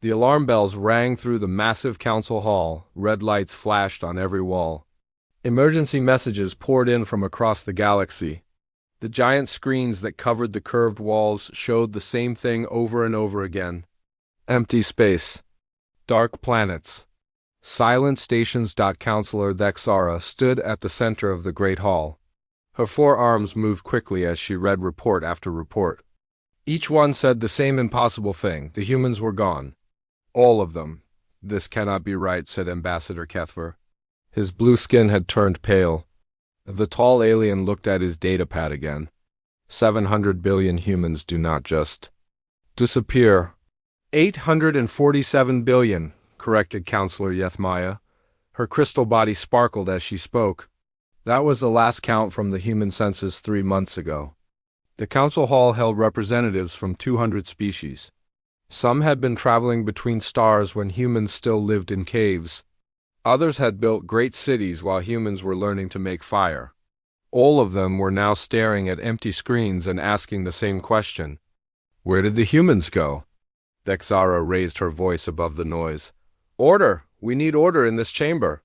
The alarm bells rang through the massive council hall, red lights flashed on every wall. Emergency messages poured in from across the galaxy. The giant screens that covered the curved walls showed the same thing over and over again. Empty space. Dark planets. Silent stations. Counselor Thexara stood at the center of the great hall. Her forearms moved quickly as she read report after report. Each one said the same impossible thing: the humans were gone. All of them. This cannot be right, said Ambassador Kethver. His blue skin had turned pale. The tall alien looked at his datapad again. 700 billion humans do not just disappear. 847 billion, corrected Counselor Yethmaya. Her crystal body sparkled as she spoke. That was the last count from the human census 3 months ago. The council hall held representatives from 200 species. Some had been traveling between stars when humans still lived in caves. Others had built great cities while humans were learning to make fire. All of them were now staring at empty screens and asking the same question. Where did the humans go? Thexara raised her voice above the noise. Order! We need order in this chamber.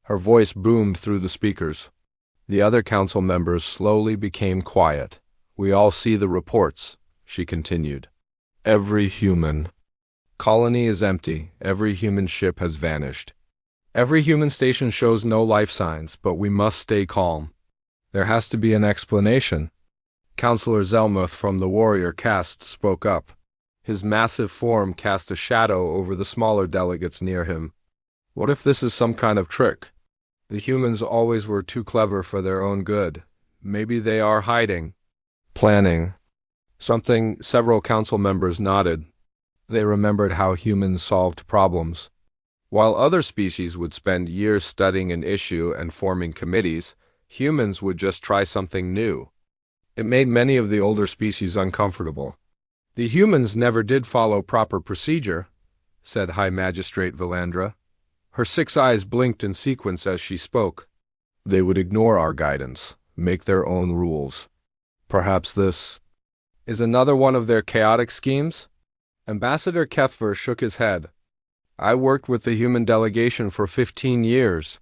Her voice boomed through the speakers. The other council members slowly became quiet. We all see the reports, she continued. Every human colony is empty. Every human ship has vanished. Every human station shows no life signs, but we must stay calm. There has to be an explanation. Counselor Zelmuth from the warrior caste spoke up. His massive form cast a shadow over the smaller delegates near him. What if this is some kind of trick? The humans always were too clever for their own good. Maybe they are hiding. Planning. Something several council members nodded. They remembered how humans solved problems. While other species would spend years studying an issue and forming committees, humans would just try something new. It made many of the older species uncomfortable. The humans never did follow proper procedure, said High Magistrate Valandra. Her 6 eyes blinked in sequence as she spoke. They would ignore our guidance, make their own rules. Perhaps this is another one of their chaotic schemes? Ambassador Kethver shook his head. I worked with the human delegation for 15 years.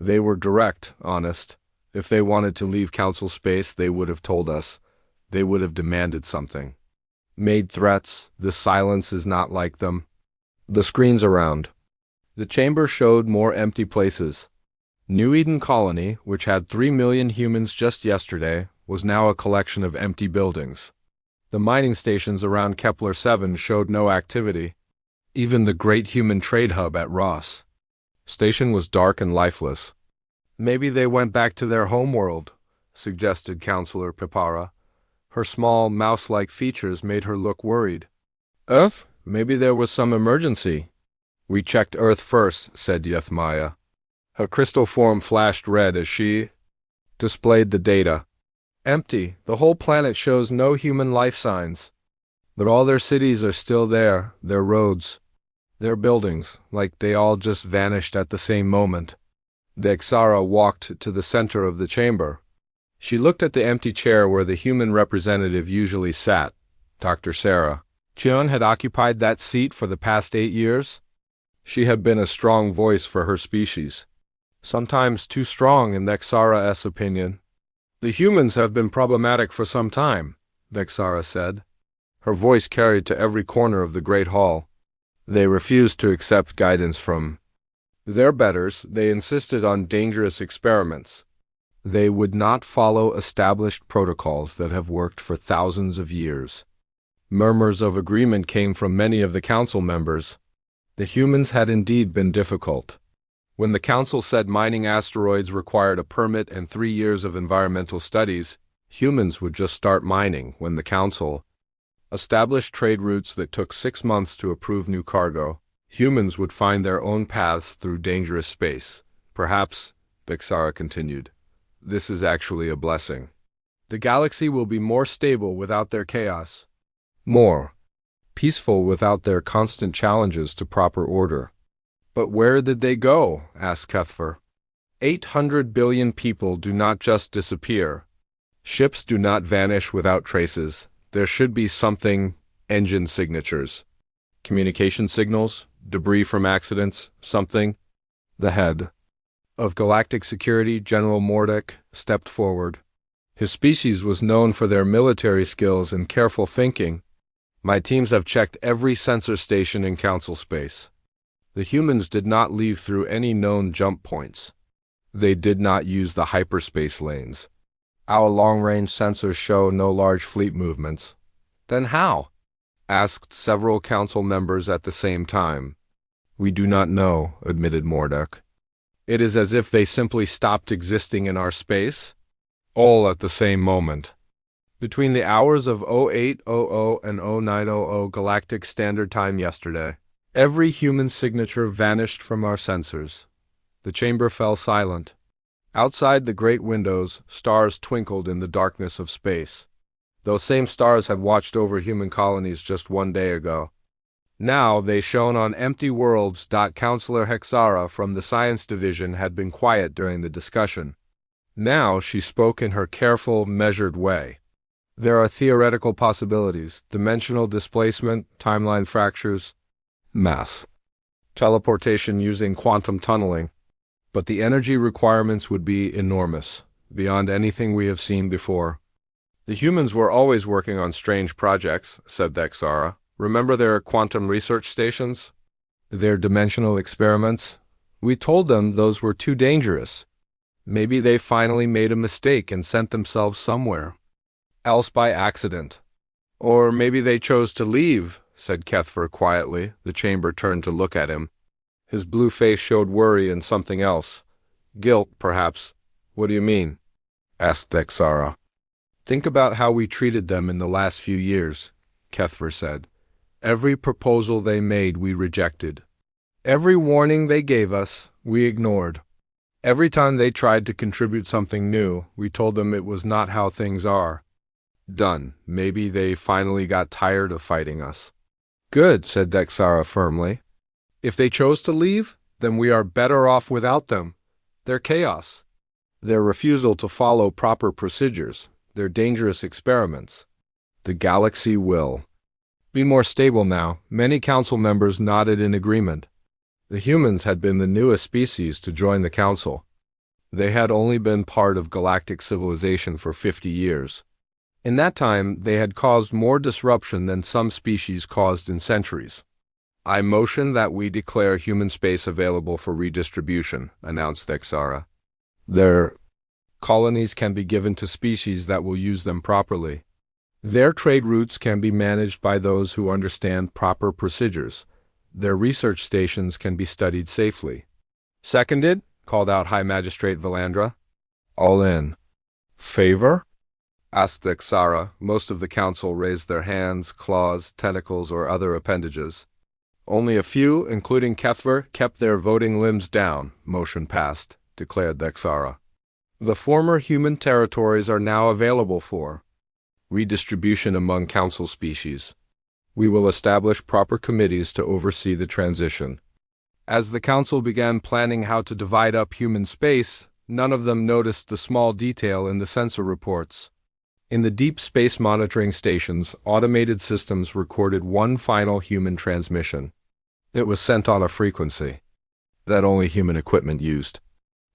They were direct, honest. If they wanted to leave council space, they would have told us. They would have demanded something. Made threats. The silence is not like them. The screens around. The chamber showed more empty places. New Eden Colony, which had 3 million humans just yesterday, was now a collection of empty buildings. The mining stations around Kepler 7 showed no activity. Even the great human trade hub at Ross Station was dark and lifeless. Maybe they went back to their homeworld, suggested Counselor Pipara. Her small, mouse-like features made her look worried. Earth? Maybe there was some emergency. We checked Earth first, said Yethmaya. Her crystal form flashed red as she displayed the data. Empty. The whole planet shows no human life signs. But all their cities are still there, their roads, their buildings, like they all just vanished at the same moment. Thexara walked to the center of the chamber. She looked at the empty chair where the human representative usually sat, Dr. Sarah. Cheon had occupied that seat for the past 8 years. She had been a strong voice for her species. Sometimes too strong in Thexara's opinion. The humans have been problematic for some time, Thexara said. Her voice carried to every corner of the great hall. They refused to accept guidance from their betters. They insisted on dangerous experiments. They would not follow established protocols that have worked for thousands of years. Murmurs of agreement came from many of the council members. The humans had indeed been difficult. When the council said mining asteroids required a permit and 3 years of environmental studies, humans would just start mining. When the council established trade routes that took 6 months to approve new cargo, humans would find their own paths through dangerous space. Perhaps, Thexara continued, this is actually a blessing. The galaxy will be more stable without their chaos. More peaceful without their constant challenges to proper order. But where did they go? Asked Cuthfer. 800 billion people do not just disappear. Ships do not vanish without traces. There should be something, engine signatures. Communication signals, debris from accidents, something. The head of Galactic Security, General Mordek, stepped forward. His species was known for their military skills and careful thinking. My teams have checked every sensor station in Council space. The humans did not leave through any known jump points. They did not use the hyperspace lanes. Our long-range sensors show no large fleet movements. Then how? Asked several council members at the same time. We do not know, admitted Mordek. It is as if they simply stopped existing in our space, all at the same moment. Between the hours of 0800 and 0900 Galactic Standard Time yesterday, every human signature vanished from our sensors. The chamber fell silent. Outside the great windows, stars twinkled in the darkness of space. Those same stars had watched over human colonies just one day ago. Now they shone on empty worlds. Counselor Hexara from the Science Division had been quiet during the discussion. Now she spoke in her careful, measured way. There are theoretical possibilities: dimensional displacement, timeline fractures, mass teleportation using quantum tunneling. But the energy requirements would be enormous, beyond anything we have seen before. The humans were always working on strange projects, said Hexara. Remember their quantum research stations? Their dimensional experiments? We told them those were too dangerous. Maybe they finally made a mistake and sent themselves somewhere else by accident. Or maybe they chose to leave, said Kethver quietly. The chamber turned to look at him. His blue face showed worry and something else. Guilt, perhaps. What do you mean? Asked Hexara. Think about how we treated them in the last few years, Kethver said. Every proposal they made we rejected. Every warning they gave us, we ignored. Every time they tried to contribute something new, we told them it was not how things are. Done. Maybe they finally got tired of fighting us. Good, said Hexara firmly. If they chose to leave, then we are better off without them. Their chaos, their refusal to follow proper procedures, their dangerous experiments. The galaxy will be more stable now. Many council members nodded in agreement. The humans had been the newest species to join the council. They had only been part of galactic civilization for 50 years. In that time, they had caused more disruption than some species caused in centuries. I motion that we declare human space available for redistribution, announced Hexara. Their colonies can be given to species that will use them properly. Their trade routes can be managed by those who understand proper procedures. Their research stations can be studied safely. Seconded, called out High Magistrate Valandra. All in. Favor? Asked Hexara. Most of the council raised their hands, claws, tentacles, or other appendages. Only a few, including Kethver, kept their voting limbs down. Motion passed, declared Hexara. The former human territories are now available for redistribution among council species. We will establish proper committees to oversee the transition. As the council began planning how to divide up human space, none of them noticed the small detail in the sensor reports. In the deep space monitoring stations, automated systems recorded one final human transmission. It was sent on a frequency that only human equipment used.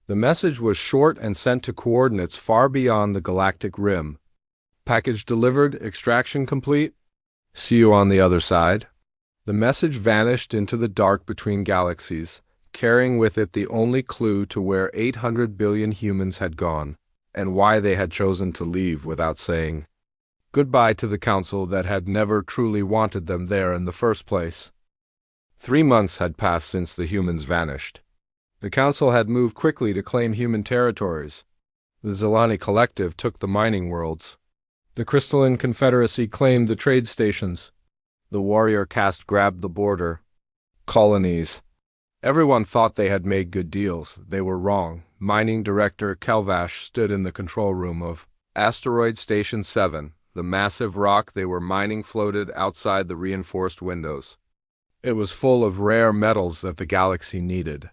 The message was short and sent to coordinates far beyond the galactic rim. Package delivered, extraction complete. See you on the other side. The message vanished into the dark between galaxies, carrying with it the only clue to where 800 billion humans had gone, and why they had chosen to leave without saying goodbye to the council that had never truly wanted them there in the first place. 3 months had passed since the humans vanished. The council had moved quickly to claim human territories. The Zelani Collective took the mining worlds. The Crystalline Confederacy claimed the trade stations. The warrior caste grabbed the border. Colonies. Everyone thought they had made good deals. They were wrong. Mining Director Kelvash stood in the control room of Asteroid Station 7. The massive rock they were mining floated outside the reinforced windows. It was full of rare metals that the galaxy needed.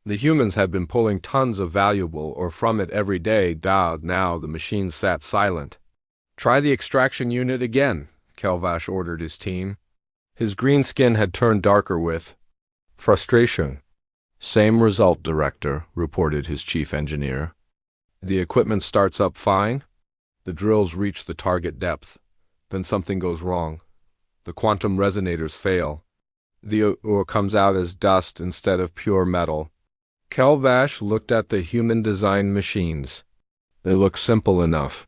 The humans had been pulling tons of valuable ore from it every day. Now the machines sat silent. Try the extraction unit again, Kelvash ordered his team. His green skin had turned darker with frustration. Same result, Director, reported his chief engineer. The equipment starts up fine. The drills reach the target depth. Then something goes wrong. The quantum resonators fail. The ore comes out as dust instead of pure metal. Kelvash looked at the human-designed machines. They look simple enough.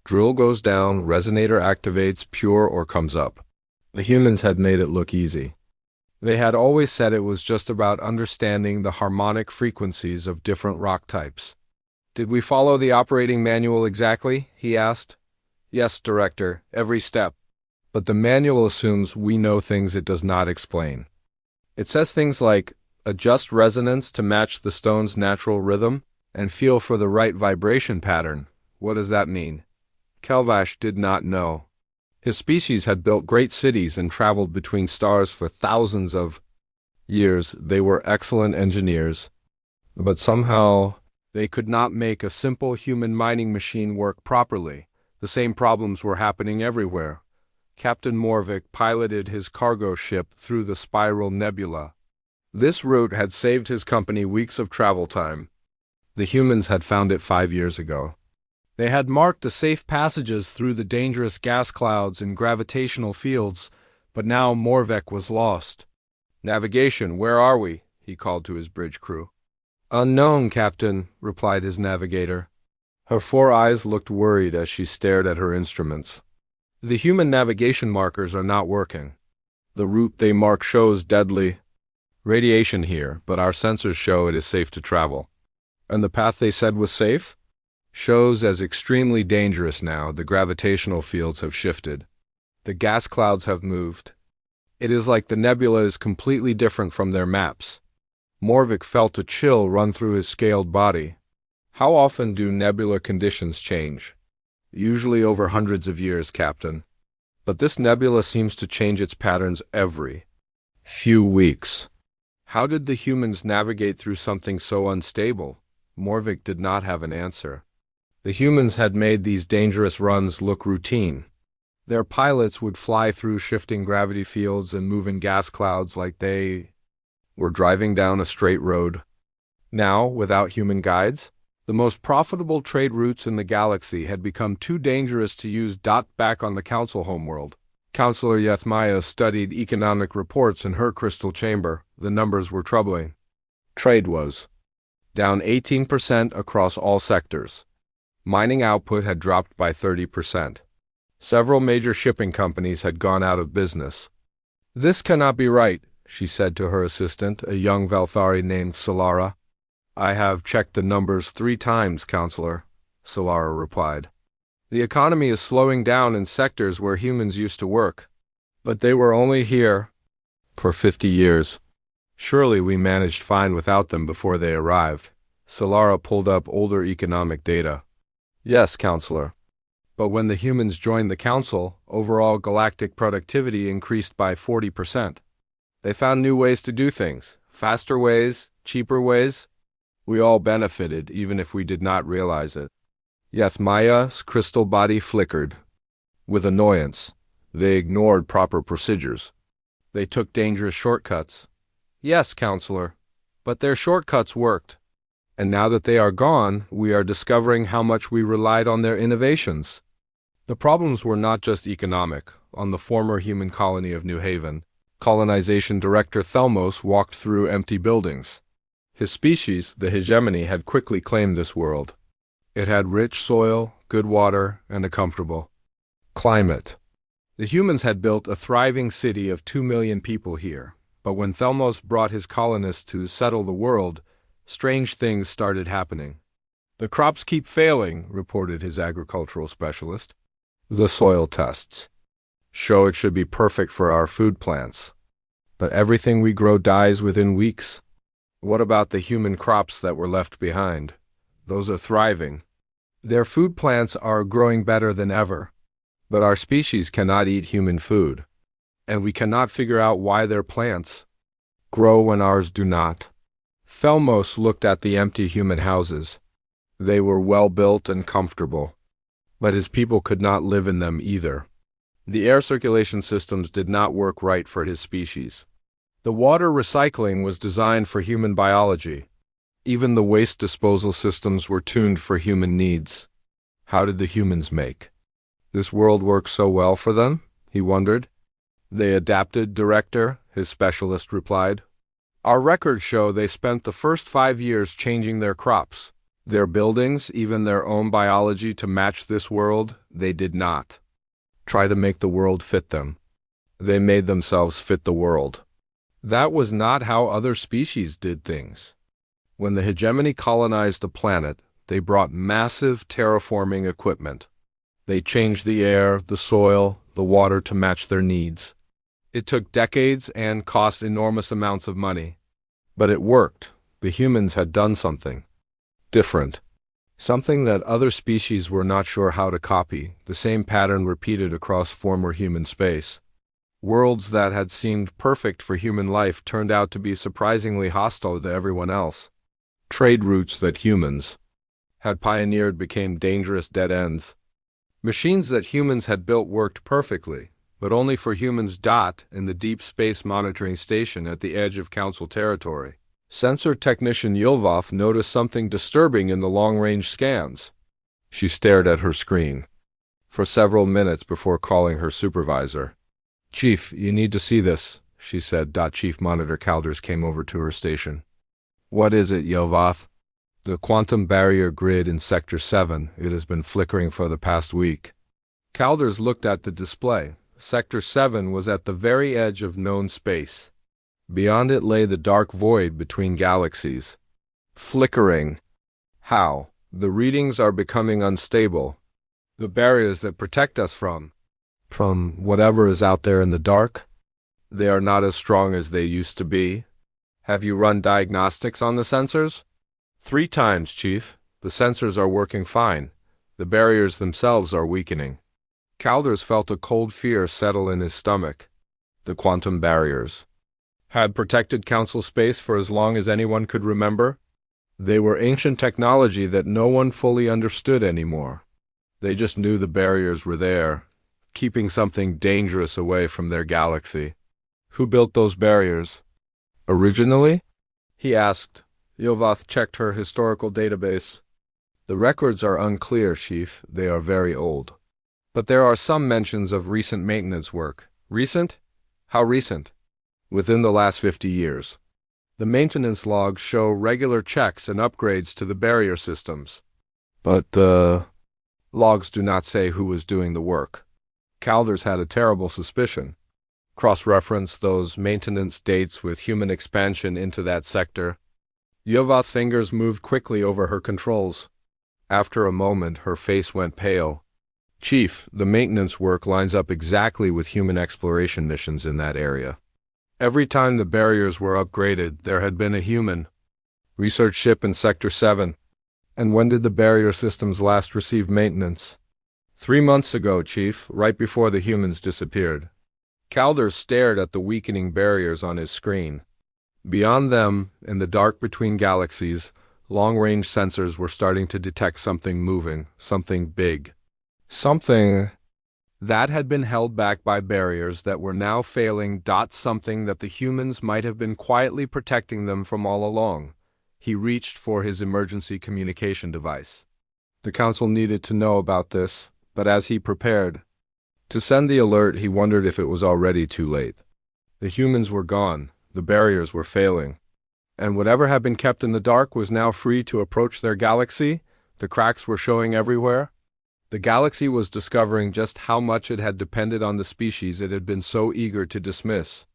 Drill goes down, resonator activates, pure ore comes up. The humans had made it look easy. They had always said it was just about understanding the harmonic frequencies of different rock types. Did we follow the operating manual exactly? He asked. Yes, Director, every step. But the manual assumes we know things it does not explain. It says things like, adjust resonance to match the stone's natural rhythm, and feel for the right vibration pattern. What does that mean? Kelvash did not know. His species had built great cities and traveled between stars for thousands of years. They were excellent engineers, but somehow they could not make a simple human mining machine work properly. The same problems were happening everywhere. Captain Morvik piloted his cargo ship through the Spiral Nebula. This route had saved his company weeks of travel time. The humans had found it 5 years ago. They had marked the safe passages through the dangerous gas clouds and gravitational fields, but now Morvek was lost. Navigation, where are we? He called to his bridge crew. Unknown, Captain, replied his navigator. Her 4 eyes looked worried as she stared at her instruments. The human navigation markers are not working. The route they mark shows deadly radiation here, but our sensors show it is safe to travel. And the path they said was safe? Shows as extremely dangerous now. The gravitational fields have shifted. The gas clouds have moved. It is like the nebula is completely different from their maps. Morvik felt a chill run through his scaled body. How often do nebula conditions change? Usually over hundreds of years, Captain. But this nebula seems to change its patterns every few weeks. How did the humans navigate through something so unstable? Morvik did not have an answer. The humans had made these dangerous runs look routine. Their pilots would fly through shifting gravity fields and move in gas clouds like they were driving down a straight road. Now, without human guides, the most profitable trade routes in the galaxy had become too dangerous to use. Back on the Council homeworld, Counselor Yethmaya studied economic reports in her crystal chamber. The numbers were troubling. Trade was down 18% across all sectors. Mining output had dropped by 30%. Several major shipping companies had gone out of business. This cannot be right, she said to her assistant, a young Valthari named Solara. I have checked the numbers 3 times, Counselor, Solara replied. The economy is slowing down in sectors where humans used to work. But they were only here for 50 years. Surely we managed fine without them before they arrived. Solara pulled up older economic data. Yes, Counselor. But when the humans joined the Council, overall galactic productivity increased by 40%. They found new ways to do things, faster ways, cheaper ways. We all benefited, even if we did not realize it. Yethmaya's crystal body flickered. With annoyance, they ignored proper procedures. They took dangerous shortcuts. Yes, Counselor, but their shortcuts worked. And now that they are gone, we are discovering how much we relied on their innovations. The problems were not just economic. On the former human colony of New Haven, colonization director Thelmos walked through empty buildings. His species, the hegemony, had quickly claimed this world. It had rich soil, good water, and a comfortable climate. The humans had built a thriving city of 2 million people here, but when Thelmos brought his colonists to settle the world, strange things started happening. The crops keep failing, reported his agricultural specialist. The soil tests show it should be perfect for our food plants. But everything we grow dies within weeks. What about the human crops that were left behind? Those are thriving. Their food plants are growing better than ever. But our species cannot eat human food. And we cannot figure out why their plants grow when ours do not. Thelmos looked at the empty human houses. They were well built and comfortable. But his people could not live in them either. The air circulation systems did not work right for his species. The water recycling was designed for human biology. Even the waste disposal systems were tuned for human needs. How did the humans make this world work so well for them? He wondered. They adapted, Director, his specialist replied. Our records show they spent the first 5 years changing their crops. Their buildings, even their own biology to match this world, they did not try to make the world fit them. They made themselves fit the world. That was not how other species did things. When the hegemony colonized the planet, they brought massive terraforming equipment. They changed the air, the soil, the water to match their needs. It took decades and cost enormous amounts of money. But it worked. The humans had done something different. Something that other species were not sure how to copy, the same pattern repeated across former human space. Worlds that had seemed perfect for human life turned out to be surprisingly hostile to everyone else. Trade routes that humans had pioneered became dangerous dead ends. Machines that humans had built worked perfectly, but only for humans. In the Deep Space Monitoring Station at the edge of Council territory, sensor technician Yilvoth noticed something disturbing in the long-range scans. She stared at her screen for several minutes before calling her supervisor. Chief, you need to see this, she said. Chief Monitor Calders came over to her station. What is it, Yilvoth? The quantum barrier grid in Sector 7. It has been flickering for the past week. Calders looked at the display. Sector 7 was at the very edge of known space. Beyond it lay the dark void between galaxies. Flickering. How? The readings are becoming unstable. The barriers that protect us from whatever is out there in the dark, they are not as strong as they used to be. Have you run diagnostics on the sensors? 3 times, Chief. The sensors are working fine. The barriers themselves are weakening. Calders felt a cold fear settle in his stomach. The quantum barriers had protected Council space for as long as anyone could remember. They were ancient technology that no one fully understood anymore. They just knew the barriers were there, keeping something dangerous away from their galaxy. Who built those barriers? Originally? He asked. Yilvoth checked her historical database. The records are unclear, Chief. They are very old. But there are some mentions of recent maintenance work. Recent? How recent? Within the last 50 years. The maintenance logs show regular checks and upgrades to the barrier systems. But the logs do not say who was doing the work. Calders had a terrible suspicion. Cross-reference those maintenance dates with human expansion into that sector. Yilvoth's fingers moved quickly over her controls. After a moment, her face went pale. Chief, the maintenance work lines up exactly with human exploration missions in that area. Every time the barriers were upgraded, there had been a human research ship in Sector 7. And when did the barrier systems last receive maintenance? 3 months ago, Chief, right before the humans disappeared. Calders stared at the weakening barriers on his screen. Beyond them, in the dark between galaxies, long-range sensors were starting to detect something moving, something big. Something that had been held back by barriers that were now failing. Something that the humans might have been quietly protecting them from all along. He reached for his emergency communication device. The Council needed to know about this, but as he prepared to send the alert, he wondered if it was already too late. The humans were gone, the barriers were failing, and whatever had been kept in the dark was now free to approach their galaxy. The cracks were showing everywhere. The galaxy was discovering just how much it had depended on the species it had been so eager to dismiss.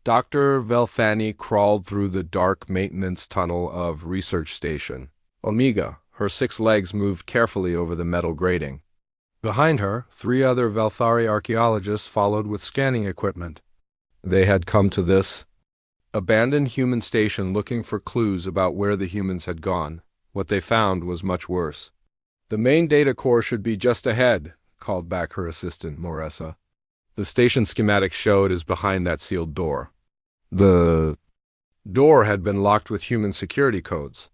Dr. Velthani crawled through the dark maintenance tunnel of Research Station. Omega, her 6 legs moved carefully over the metal grating. Behind her, 3 other Velthari archaeologists followed with scanning equipment. They had come to this abandoned human station looking for clues about where the humans had gone. What they found was much worse. The main data core should be just ahead, called back her assistant, Moressa. The station schematic showed is behind that sealed door. The door had been locked with human security codes,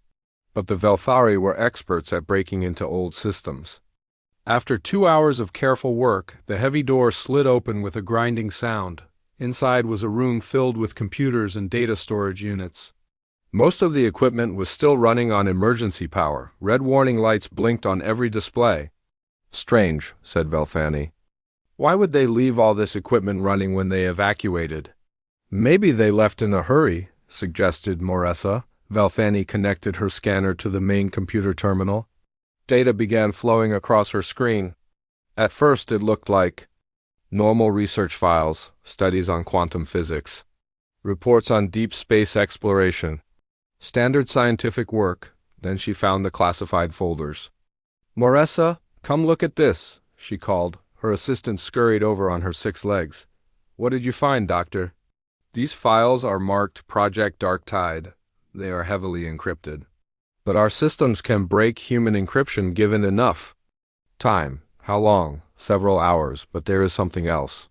but the Velthari were experts at breaking into old systems. After 2 hours of careful work, the heavy door slid open with a grinding sound. Inside was a room filled with computers and data storage units. Most of the equipment was still running on emergency power. Red warning lights blinked on every display. "Strange," said Velthani. "Why would they leave all this equipment running when they evacuated?" "Maybe they left in a hurry," suggested Moressa. Velthani connected her scanner to the main computer terminal. Data began flowing across her screen. At first it looked like normal research files, studies on quantum physics, reports on deep space exploration, standard scientific work. Then she found the classified folders. "Moressa, come look at this," she called. Her assistant scurried over on her 6 legs. "What did you find, Doctor?" "These files are marked Project Dark Tide. They are heavily encrypted. But our systems can break human encryption given enough time." "How long?" "Several hours, but there is something else.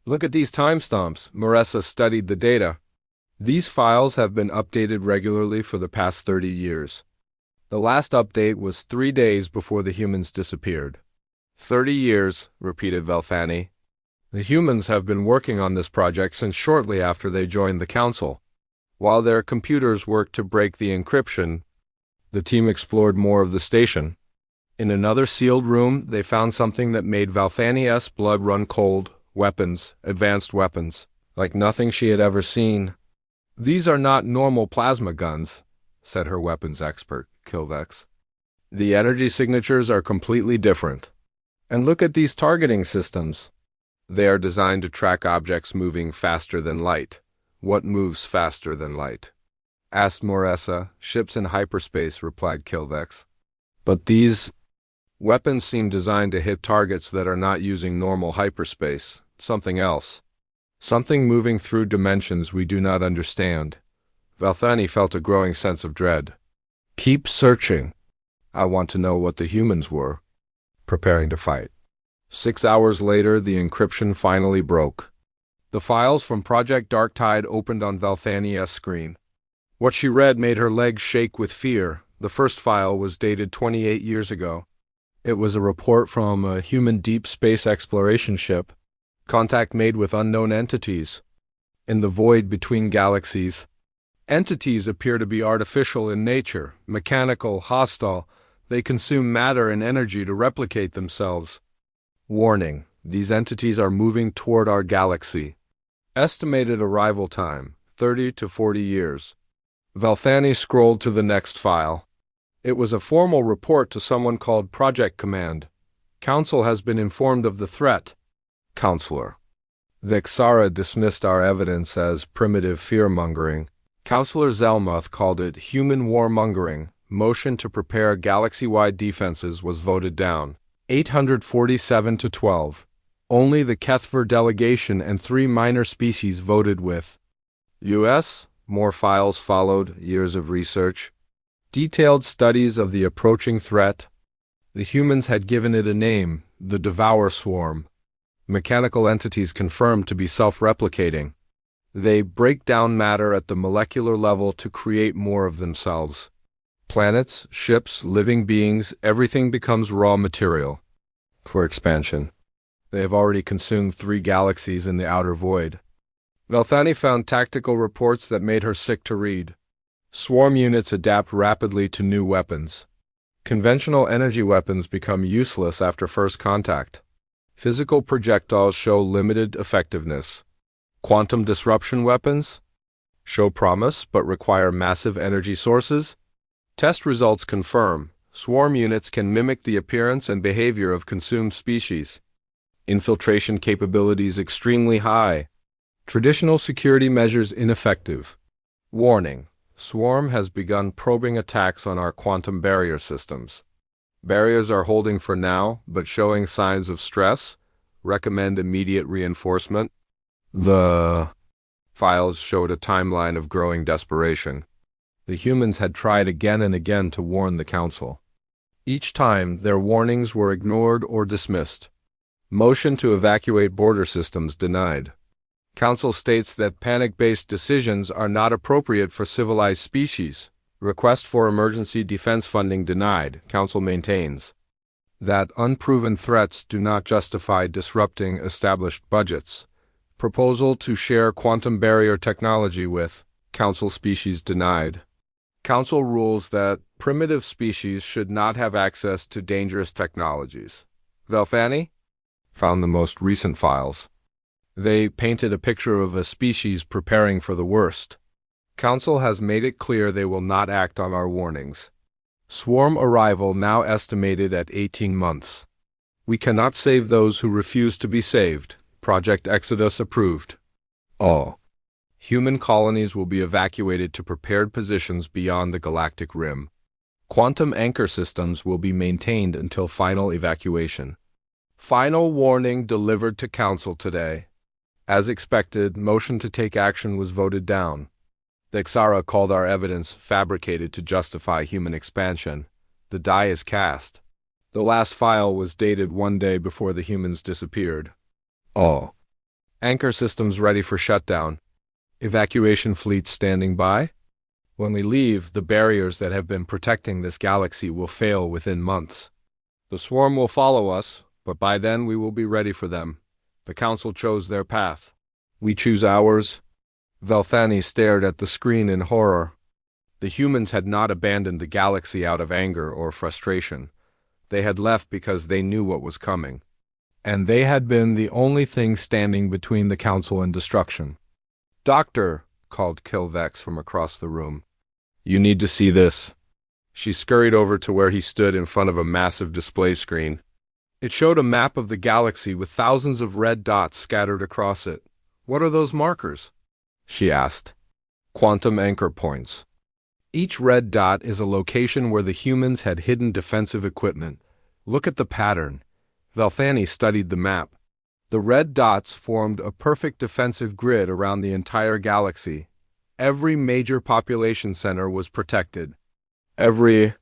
Look at these timestamps." Moressa studied the data. "These files have been updated regularly for the past 30 years. The last update was 3 days before the humans disappeared." 30 years, repeated Velthani. "The humans have been working on this project since shortly after they joined the Council. While their computers worked to break the encryption, the team explored more of the station. In another sealed room, they found something that made Velthani's blood run cold. Weapons, advanced weapons, like nothing she had ever seen. "These are not normal plasma guns," said her weapons expert, Kilvex. "The energy signatures are completely different. And look at these targeting systems. They are designed to track objects moving faster than light." "What moves faster than light?" asked Moressa. "Ships in hyperspace," replied Kilvex. "But these weapons seem designed to hit targets that are not using normal hyperspace. Something else. Something moving through dimensions we do not understand." Velthani felt a growing sense of dread. "Keep searching. I want to know what the humans were preparing to fight." 6 hours later, the encryption finally broke. The files from Project Dark Tide opened on Velthani's screen. What she read made her legs shake with fear. The first file was dated 28 years ago. It was a report from a human deep space exploration ship. Contact made with unknown entities. In the void between galaxies. Entities appear to be artificial in nature, mechanical, hostile. They consume matter and energy to replicate themselves. Warning: these entities are moving toward our galaxy. Estimated arrival time, 30 to 40 years. Velthani scrolled to the next file. It was a formal report to someone called Project Command. "Council has been informed of the threat." Counselor: "The Xara dismissed our evidence as primitive fear-mongering. Counselor Zelmuth called it human warmongering. Motion to prepare galaxy-wide defenses was voted down. 847 to 12. Only the Kethver delegation and 3 minor species voted with. U.S. More files followed, years of research. Detailed studies of the approaching threat. The humans had given it a name, the Devour Swarm. Mechanical entities confirmed to be self-replicating. They break down matter at the molecular level to create more of themselves. Planets, ships, living beings, everything becomes raw material for expansion. They have already consumed 3 galaxies in the outer void." Velthani found tactical reports that made her sick to read. Swarm units adapt rapidly to new weapons. Conventional energy weapons become useless after first contact. Physical projectiles show limited effectiveness. Quantum disruption weapons show promise but require massive energy sources. Test results confirm swarm units can mimic the appearance and behavior of consumed species. Infiltration capabilities extremely high. Traditional security measures ineffective. Warning: Swarm has begun probing attacks on our quantum barrier systems. Barriers are holding for now, but showing signs of stress. Recommend immediate reinforcement. The files showed a timeline of growing desperation. The humans had tried again and again to warn the Council. Each time, their warnings were ignored or dismissed. Motion to evacuate border systems denied. Council states that panic-based decisions are not appropriate for civilized species. Request for emergency defense funding denied, Council maintains. that unproven threats do not justify disrupting established budgets. Proposal to share quantum barrier technology with Council species denied. Council rules that primitive species should not have access to dangerous technologies. Velfani found the most recent files. They painted a picture of a species preparing for the worst. Council has made it clear they will not act on our warnings. Swarm arrival now estimated at 18 months. We cannot save those who refuse to be saved. Project Exodus approved. All human colonies will be evacuated to prepared positions beyond the galactic rim. Quantum anchor systems will be maintained until final evacuation. Final warning delivered to Council today. As expected, motion to take action was voted down. The Xara called our evidence fabricated to justify human expansion. The die is cast. The last file was dated 1 day before the humans disappeared. All anchor systems ready for shutdown. Evacuation fleets standing by. When we leave, the barriers that have been protecting this galaxy will fail within months. The swarm will follow us, but by then we will be ready for them. The Council chose their path. We choose ours. Velthani stared at the screen in horror. The humans had not abandoned the galaxy out of anger or frustration. They had left because they knew what was coming. And they had been the only thing standing between the Council and destruction. "Doctor," called Kilvex from across the room. "You need to see this." She scurried over to where he stood in front of a massive display screen. It showed a map of the galaxy with thousands of red dots scattered across it. "What are those markers?" she asked. "Quantum anchor points. Each red dot is a location where the humans had hidden defensive equipment. Look at the pattern." Velthani studied the map. The red dots formed a perfect defensive grid around the entire galaxy. Every major population center was protected. Every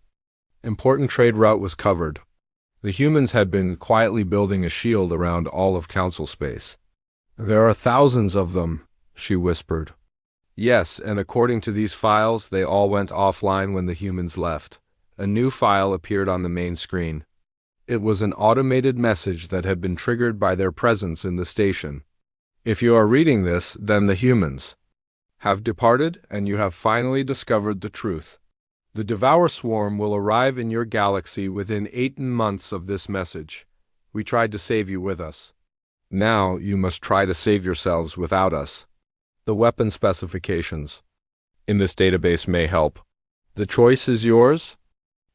important trade route was covered. The humans had been quietly building a shield around all of Council space. "There are thousands of them," she whispered. "Yes, and according to these files, they all went offline when the humans left." A new file appeared on the main screen. It was an automated message that had been triggered by their presence in the station. "If you are reading this, then the humans have departed, and you have finally discovered the truth. The Devour Swarm will arrive in your galaxy within 18 months of this message. We tried to save you with us. Now you must try to save yourselves without us. The weapon specifications in this database may help. The choice is yours."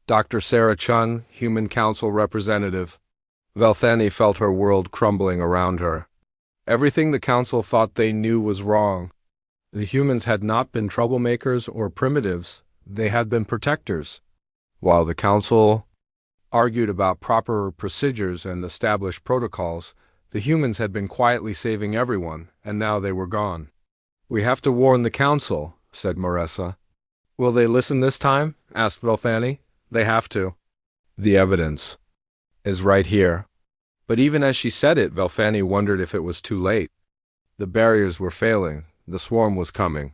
Dr. Sarah Chun, Human Council representative. Velthani felt her world crumbling around her. Everything the Council thought they knew was wrong. The humans had not been troublemakers or primitives, they had been protectors. While the Council argued about proper procedures and established protocols, the humans had been quietly saving everyone, and now they were gone. "We have to warn the Council," said Maressa. "Will they listen this time?" asked Velthani. "They have to. The evidence is right here." But even as she said it, Velthani wondered if it was too late. The barriers were failing, the swarm was coming,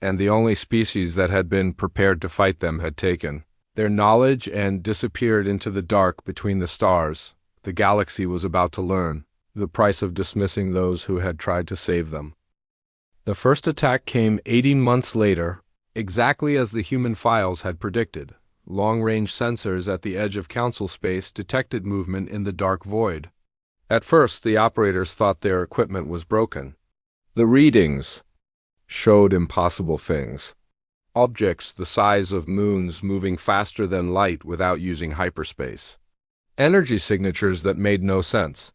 and the only species that had been prepared to fight them had taken their knowledge and disappeared into the dark between the stars. The galaxy was about to learn the price of dismissing those who had tried to save them. The first attack came 18 months later, exactly as the human files had predicted. Long-range sensors at the edge of Council space detected movement in the dark void. At first, the operators thought their equipment was broken. The readings showed impossible things. Objects the size of moons moving faster than light without using hyperspace. Energy signatures that made no sense.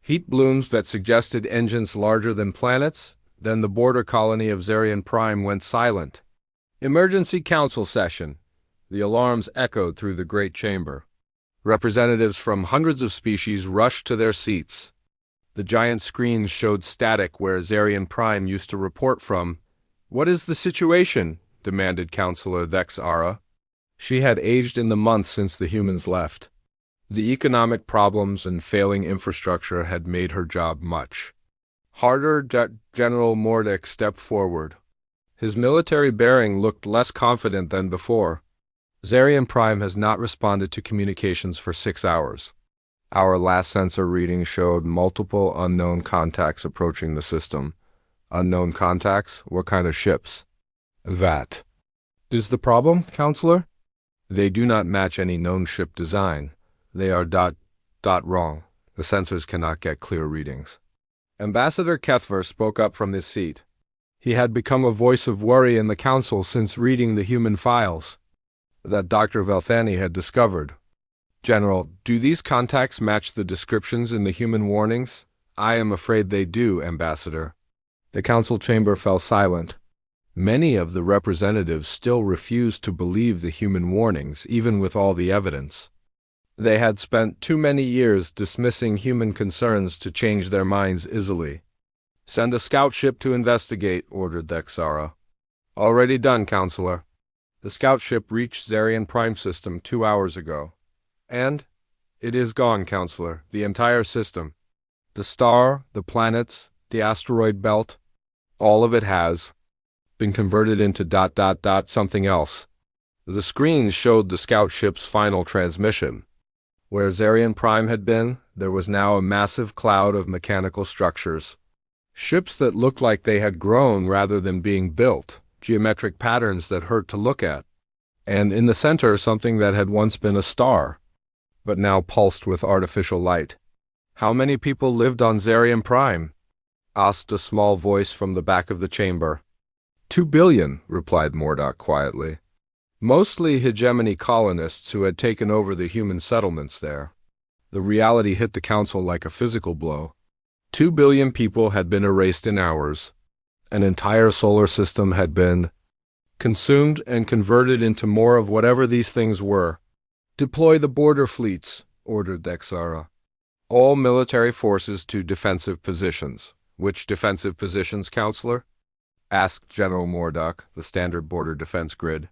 Heat blooms that suggested engines larger than planets. Then the border colony of Zarian Prime went silent. "Emergency Council session." The alarms echoed through the great chamber. Representatives from hundreds of species rushed to their seats. The giant screens showed static where Zarian Prime used to report from. "What is the situation?" demanded Counselor Thexara. She had aged in the months since the humans left. The economic problems and failing infrastructure had made her job much harder. General Mordick stepped forward. His military bearing looked less confident than before. Zarian Prime has not responded to communications for 6 hours. Our last sensor reading showed multiple unknown contacts approaching the system. Unknown contacts? What kind of ships? That is the problem, Counselor? They do not match any known ship design. They are wrong. The sensors cannot get clear readings. Ambassador Kethver spoke up from his seat. He had become a voice of worry in the Council since reading the human files that Dr. Velthani had discovered. General, do these contacts match the descriptions in the human warnings? I am afraid they do, Ambassador. The council chamber fell silent. Many of the representatives still refused to believe the human warnings, even with all the evidence. They had spent too many years dismissing human concerns to change their minds easily. Send a scout ship to investigate, ordered Dexara. Already done, Counselor. The scout ship reached Zarian Prime System 2 hours ago. And it is gone, Counselor, the entire system. The star, the planets, the asteroid belt, all of it has been converted into something else. The screens showed the scout ship's final transmission. Where Zarian Prime had been, there was now a massive cloud of mechanical structures. Ships that looked like they had grown rather than being built, geometric patterns that hurt to look at. And in the center, something that had once been a star, but now pulsed with artificial light. How many people lived on Zarian Prime? Asked a small voice from the back of the chamber. 2 billion, replied Mordock quietly. Mostly hegemony colonists who had taken over the human settlements there. The reality hit the council like a physical blow. 2 billion people had been erased in hours. An entire solar system had been consumed and converted into more of whatever these things were. Deploy the border fleets, ordered Dexara. All military forces to defensive positions. Which defensive positions, Counselor? Asked General Mordock, the standard border defense grid.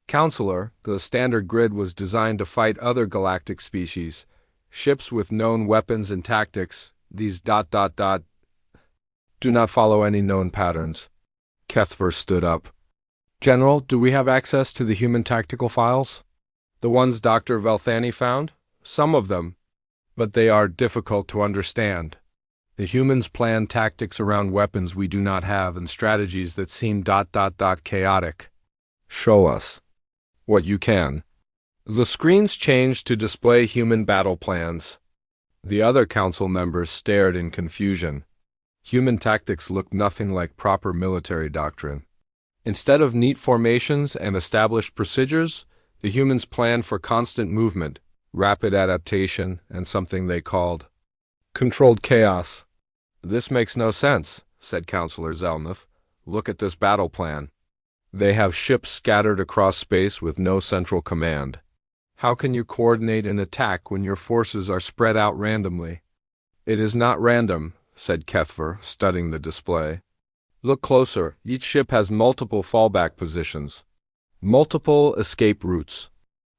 Counselor, the standard grid was designed to fight other galactic species, ships with known weapons and tactics. These do not follow any known patterns. Kethver stood up. General, do we have access to the human tactical files? The ones Dr. Velthani found? Some of them, but they are difficult to understand. The humans plan tactics around weapons we do not have and strategies that seem chaotic. Show us what you can. The screens changed to display human battle plans. The other council members stared in confusion. Human tactics looked nothing like proper military doctrine. Instead of neat formations and established procedures, the humans planned for constant movement, rapid adaptation, and something they called controlled chaos. This makes no sense, said Counselor Zelmuth. Look at this battle plan. They have ships scattered across space with no central command. How can you coordinate an attack when your forces are spread out randomly? It is not random, said Kethver, studying the display. Look closer. Each ship has multiple fallback positions, multiple escape routes.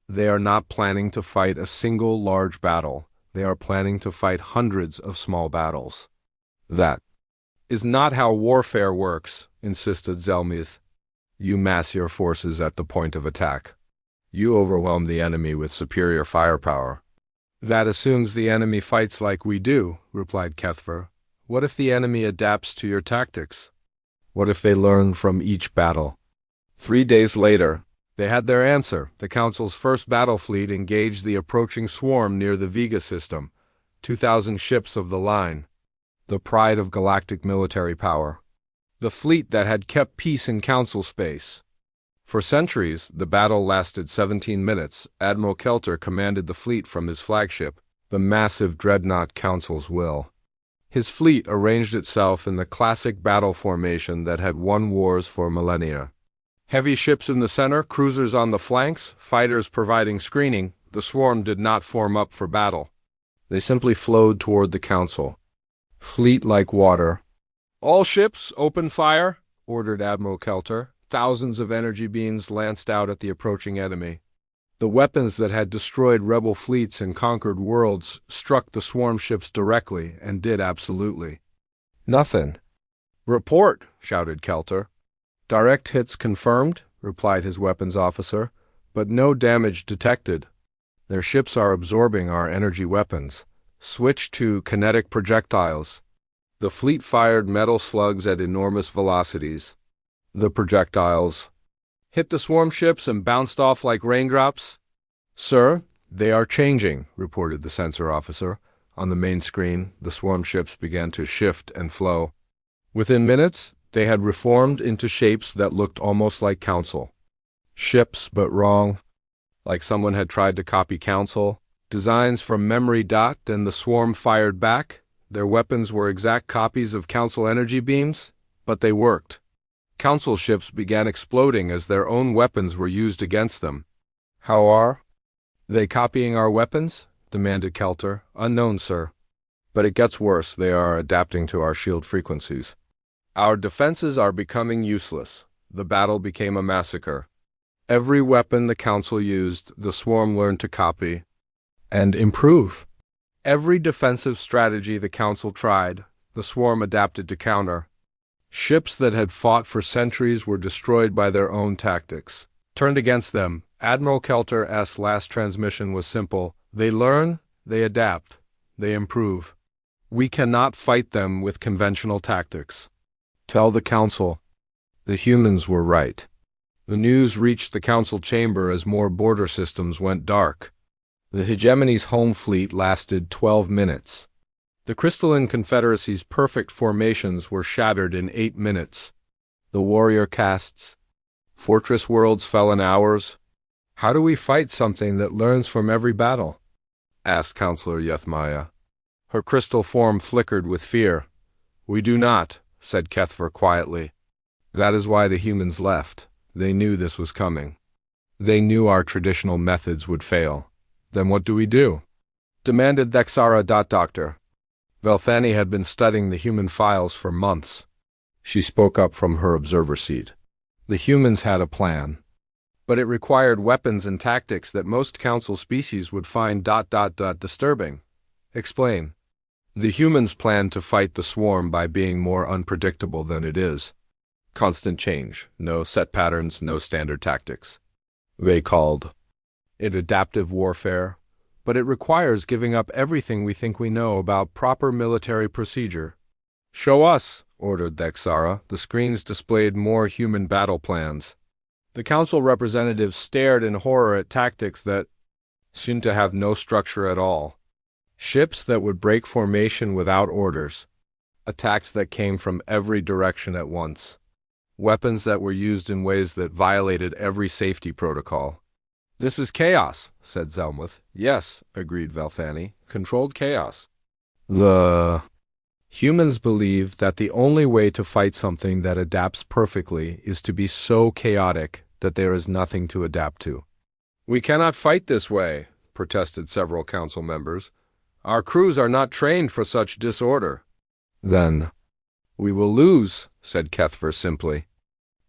They are not planning to fight a single large battle. They are planning to fight hundreds of small battles. That is not how warfare works, insisted Zelmuth. You mass your forces at the point of attack. You overwhelm the enemy with superior firepower. That assumes the enemy fights like we do, replied Kethver. What if the enemy adapts to your tactics? What if they learn from each battle? 3 days later, they had their answer. The Council's first battle fleet engaged the approaching swarm near the Vega system, 2,000 ships of the line, the pride of galactic military power. The fleet that had kept peace in Council space. For centuries, the battle lasted 17 minutes. Admiral Kelter commanded the fleet from his flagship, the massive dreadnought Council's Will. His fleet arranged itself in the classic battle formation that had won wars for millennia. Heavy ships in the center, cruisers on the flanks, fighters providing screening. The swarm did not form up for battle. They simply flowed toward the Council. Fleet like water. All ships, open fire, ordered Admiral Kelter. Thousands of energy beams lanced out at the approaching enemy. The weapons that had destroyed rebel fleets and conquered worlds struck the swarm ships directly and did absolutely nothing. Report, shouted Kelter. Direct hits confirmed, replied his weapons officer, but no damage detected. Their ships are absorbing our energy weapons. Switch to kinetic projectiles. The fleet fired metal slugs at enormous velocities. The projectiles hit the swarm ships and bounced off like raindrops. Sir, they are changing, reported the sensor officer. On the main screen, the swarm ships began to shift and flow. Within minutes, they had reformed into shapes that looked almost like Council. Ships, but wrong. Like someone had tried to copy Council. Designs from memory. Then the swarm fired back. Their weapons were exact copies of Council energy beams, but they worked. Council ships began exploding as their own weapons were used against them. How are they copying our weapons? Demanded Kelter. Unknown, sir. But it gets worse. They are adapting to our shield frequencies. Our defenses are becoming useless. The battle became a massacre. Every weapon the Council used, the swarm learned to copy and improve. Every defensive strategy the Council tried, the swarm adapted to counter. Ships that had fought for centuries were destroyed by their own tactics. Turned against them, Admiral Kelter's last transmission was simple. They learn, they adapt, they improve. We cannot fight them with conventional tactics. Tell the Council. The humans were right. The news reached the Council chamber as more border systems went dark. The hegemony's home fleet lasted 12 minutes. The crystalline confederacy's perfect formations were shattered in 8 minutes. The warrior castes, fortress worlds fell in hours. How do we fight something that learns from every battle? Asked Counselor Yethmaya. Her crystal form flickered with fear. We do not, said Kethver quietly. That is why the humans left. They knew this was coming. They knew our traditional methods would fail. Then what do we do? Demanded Thexara. Doctor. Velthani had been studying the human files for months. She spoke up from her observer seat. The humans had a plan. But it required weapons and tactics that most Council species would find disturbing. Explain. The humans planned to fight the swarm by being more unpredictable than it is. Constant change, no set patterns, no standard tactics. They called it adaptive warfare, but it requires giving up everything we think we know about proper military procedure. Show us, ordered Thexara. The screens displayed more human battle plans. The Council representatives stared in horror at tactics that seemed to have no structure at all. Ships that would break formation without orders. Attacks that came from every direction at once. Weapons that were used in ways that violated every safety protocol. This is chaos, said Zelmuth. Yes, agreed Velthani. Controlled chaos. The humans believe that the only way to fight something that adapts perfectly is to be so chaotic that there is nothing to adapt to. We cannot fight this way, protested several Council members. Our crews are not trained for such disorder. Then we will lose, said Kethver simply.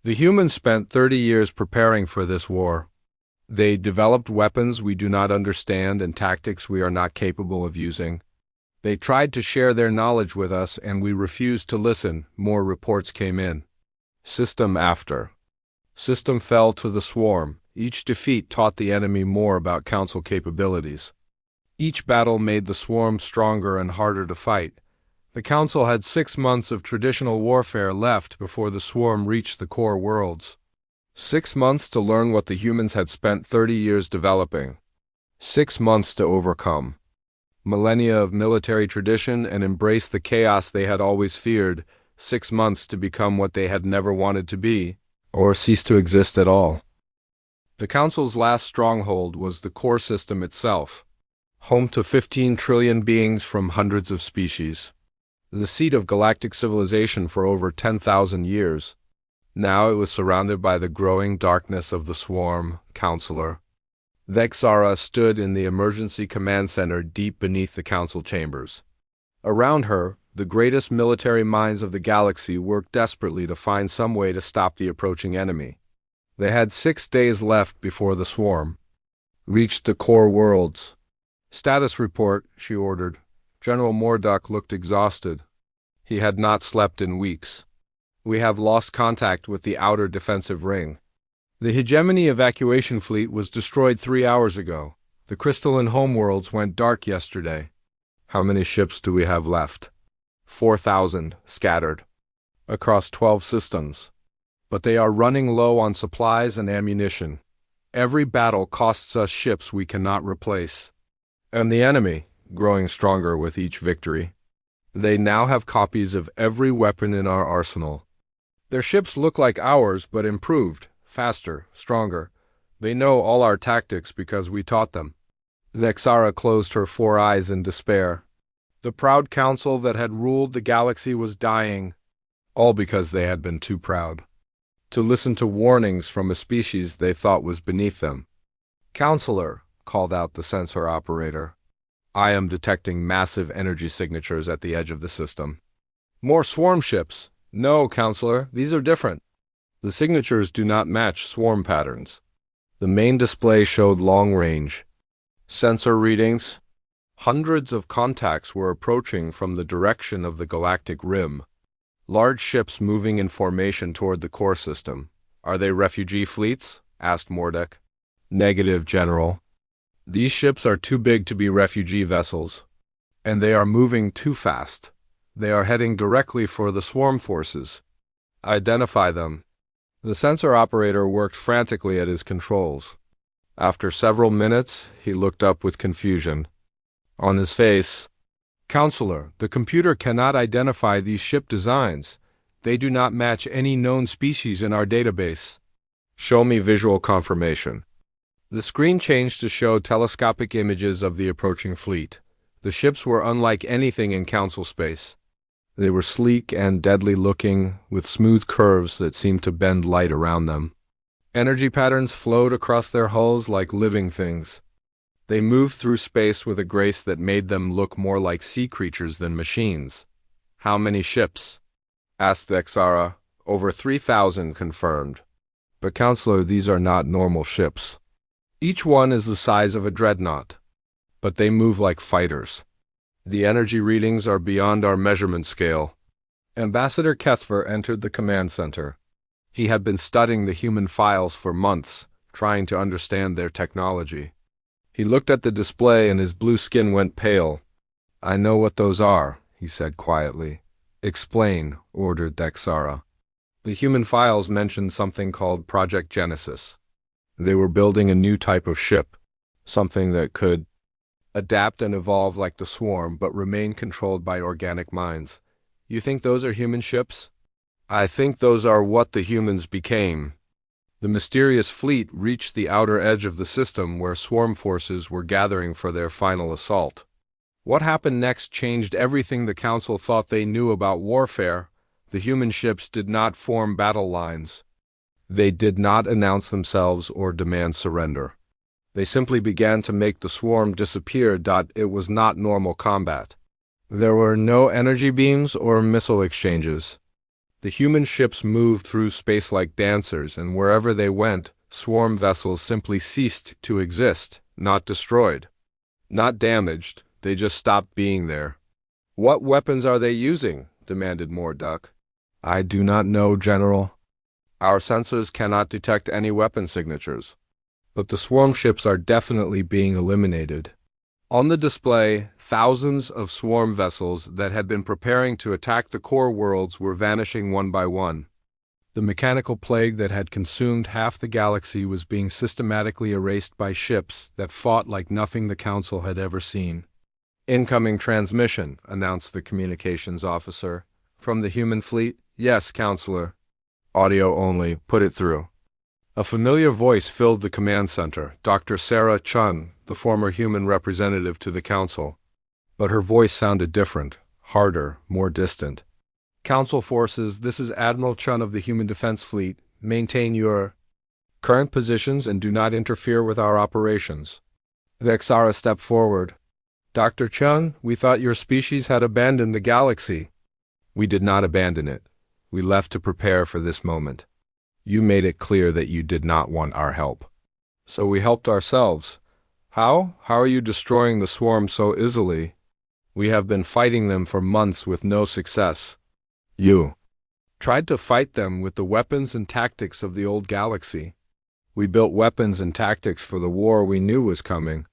The humans spent 30 years preparing for this war. They developed weapons we do not understand and tactics we are not capable of using. They tried to share their knowledge with us and we refused to listen. More reports came in. System after system fell to the swarm. Each defeat taught the enemy more about Council capabilities. Each battle made the swarm stronger and harder to fight. The Council had 6 months of traditional warfare left before the swarm reached the core worlds. 6 months to learn what the humans had spent 30 years developing. 6 months to overcome. Millennia of military tradition and embrace the chaos they had always feared. 6 months to become what they had never wanted to be, or cease to exist at all. The Council's last stronghold was the core system itself, home to 15 trillion beings from hundreds of species. The seat of galactic civilization for over 10,000 years. Now it was surrounded by the growing darkness of the swarm, Counselor. Thexara stood in the emergency command center deep beneath the Council chambers. Around her, the greatest military minds of the galaxy worked desperately to find some way to stop the approaching enemy. They had 6 days left before the swarm reached the core worlds. Status report, she ordered. General Morduck looked exhausted. He had not slept in weeks. We have lost contact with the outer defensive ring. The Hegemony evacuation fleet was destroyed 3 hours ago. The crystalline homeworlds went dark yesterday. How many ships do we have left? 4,000, scattered across 12 systems. But they are running low on supplies and ammunition. Every battle costs us ships we cannot replace. And the enemy, growing stronger with each victory. They now have copies of every weapon in our arsenal. Their ships look like ours, but improved, faster, stronger. They know all our tactics because we taught them. Vexara closed her 4 eyes in despair. The proud council that had ruled the galaxy was dying, all because they had been too proud to listen to warnings from a species they thought was beneath them. "Counselor," called out the sensor operator, "I am detecting massive energy signatures at the edge of the system." "More swarm ships." "No, Counselor, these are different. The signatures do not match swarm patterns." The main display showed long-range sensor readings. Hundreds of contacts were approaching from the direction of the galactic rim. Large ships moving in formation toward the core system. "Are they refugee fleets?" asked Mordek. "Negative, General. These ships are too big to be refugee vessels. And they are moving too fast. They are heading directly for the swarm forces. Identify them." The sensor operator worked frantically at his controls. After several minutes, he looked up with confusion on his face. "Counselor, the computer cannot identify these ship designs. They do not match any known species in our database." "Show me visual confirmation." The screen changed to show telescopic images of the approaching fleet. The ships were unlike anything in Council space. They were sleek and deadly-looking, with smooth curves that seemed to bend light around them. Energy patterns flowed across their hulls like living things. They moved through space with a grace that made them look more like sea creatures than machines. "How many ships?" asked Vexara. "Over 3,000 confirmed. But Counselor, these are not normal ships. Each one is the size of a dreadnought. But they move like fighters. The energy readings are beyond our measurement scale." Ambassador Kethver entered the command center. He had been studying the human files for months, trying to understand their technology. He looked at the display and his blue skin went pale. "I know what those are," he said quietly. "Explain," ordered Vexara. The human files mentioned something called Project Genesis. They were building a new type of ship, something that could adapt and evolve like the swarm, but remain controlled by organic minds. "You think those are human ships?" "I think those are what the humans became." The mysterious fleet reached the outer edge of the system where swarm forces were gathering for their final assault. What happened next changed everything the Council thought they knew about warfare. The human ships did not form battle lines. They did not announce themselves or demand surrender. They simply began to make the swarm disappear. It was not normal combat. There were no energy beams or missile exchanges. The human ships moved through space like dancers, and wherever they went, swarm vessels simply ceased to exist, not destroyed, not damaged. They just stopped being there. "What weapons are they using?" demanded Mordek. "I do not know, General. Our sensors cannot detect any weapon signatures. But the swarm ships are definitely being eliminated." On the display, thousands of swarm vessels that had been preparing to attack the core worlds were vanishing one by one. The mechanical plague that had consumed half the galaxy was being systematically erased by ships that fought like nothing the Council had ever seen. "Incoming transmission," announced the communications officer. "From the human fleet?" "Yes, Counselor." "Audio only. Put it through." A familiar voice filled the command center, Dr. Sarah Chun, the former human representative to the Council. But her voice sounded different, harder, more distant. "Council forces, this is Admiral Chun of the Human Defense Fleet. Maintain your current positions and do not interfere with our operations." Vexara stepped forward. "Dr. Chun, we thought your species had abandoned the galaxy." "We did not abandon it. We left to prepare for this moment. You made it clear that you did not want our help. So we helped ourselves." "How? How are you destroying the swarm so easily?" "We have been fighting them for months with no success." "You tried to fight them with the weapons and tactics of the old galaxy." We built weapons and tactics for the war we knew was coming.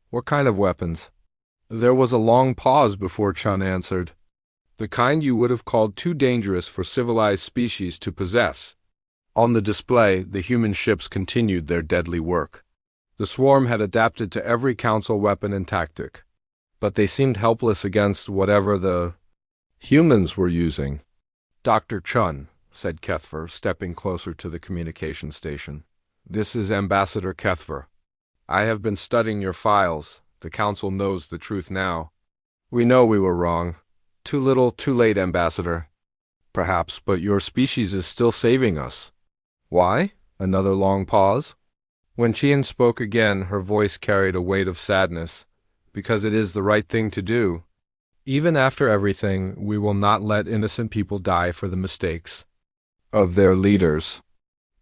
What kind of weapons? There was a long pause before Chun answered. The kind you would have called too dangerous for civilized species to possess. On the display, the human ships continued their deadly work. The swarm had adapted to every council weapon and tactic, but they seemed helpless against whatever the humans were using. Dr. Chun, said Kethver, stepping closer to the communication station. This is Ambassador Kethver. I have been studying your files. The council knows the truth now. We know we were wrong. Too little, too late, Ambassador. Perhaps, but your species is still saving us. Why? Another long pause. When Chien spoke again, her voice carried a weight of sadness. Because it is the right thing to do. Even after everything, we will not let innocent people die for the mistakes of their leaders.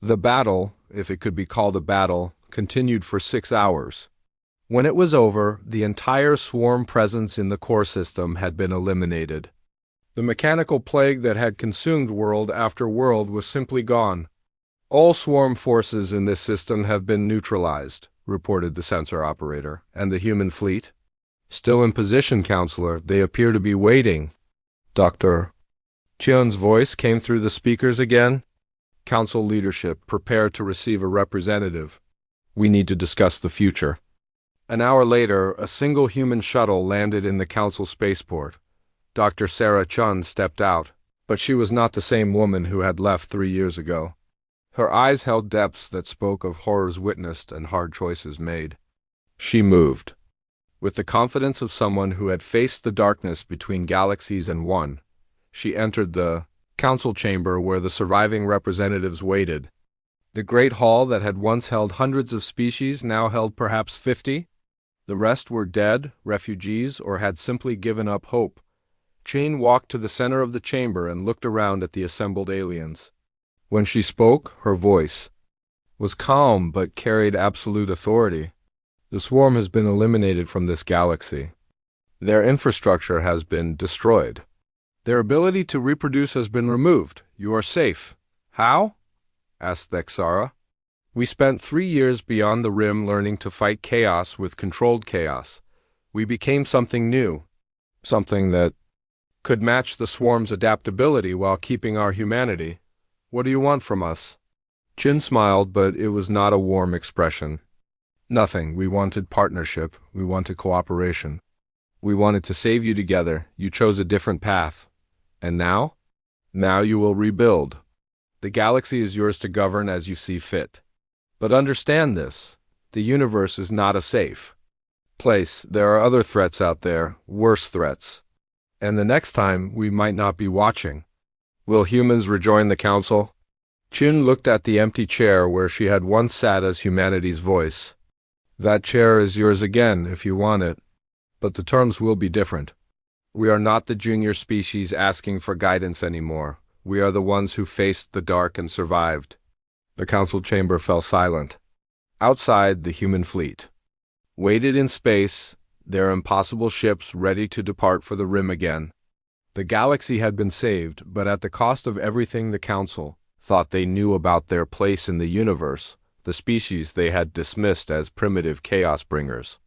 The battle, if it could be called a battle, continued for 6 hours. When it was over, the entire swarm presence in the core system had been eliminated. The mechanical plague that had consumed world after world was simply gone. All swarm forces in this system have been neutralized, reported the sensor operator. And the human fleet? Still in position, Counselor. They appear to be waiting. Dr. Chion's voice came through the speakers again. Council leadership, prepare to receive a representative. We need to discuss the future. An hour later, a single human shuttle landed in the council spaceport. Dr. Sarah Chun stepped out, but she was not the same woman who had left 3 years ago. Her eyes held depths that spoke of horrors witnessed and hard choices made. She moved. With the confidence of someone who had faced the darkness between galaxies and won, she entered the council chamber where the surviving representatives waited. The great hall that had once held hundreds of species now held perhaps 50. The rest were dead, refugees, or had simply given up hope. Chien walked to the center of the chamber and looked around at the assembled aliens. When she spoke, her voice was calm but carried absolute authority. The swarm has been eliminated from this galaxy. Their infrastructure has been destroyed. Their ability to reproduce has been removed. You are safe. How? Asked Thexara. We spent 3 years beyond the rim learning to fight chaos with controlled chaos. We became something new. Something that could match the swarm's adaptability while keeping our humanity. What do you want from us? Chin smiled, but it was not a warm expression. Nothing. We wanted partnership. We wanted cooperation. We wanted to save you together. You chose a different path. And now? Now you will rebuild. The galaxy is yours to govern as you see fit. But understand this. The universe is not a safe place. There are other threats out there, worse threats. And the next time, we might not be watching. Will humans rejoin the council? Chin looked at the empty chair where she had once sat as humanity's voice. That chair is yours again if you want it. But the terms will be different. We are not the junior species asking for guidance anymore. We are the ones who faced the dark and survived. The council chamber fell silent. Outside, the human fleet waited in space, their impossible ships ready to depart for the rim again. The galaxy had been saved, but at the cost of everything the council thought they knew about their place in the universe. The species they had dismissed as primitive chaos bringers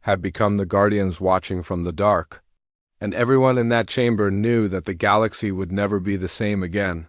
had become the guardians watching from the dark. And everyone in that chamber knew that the galaxy would never be the same again.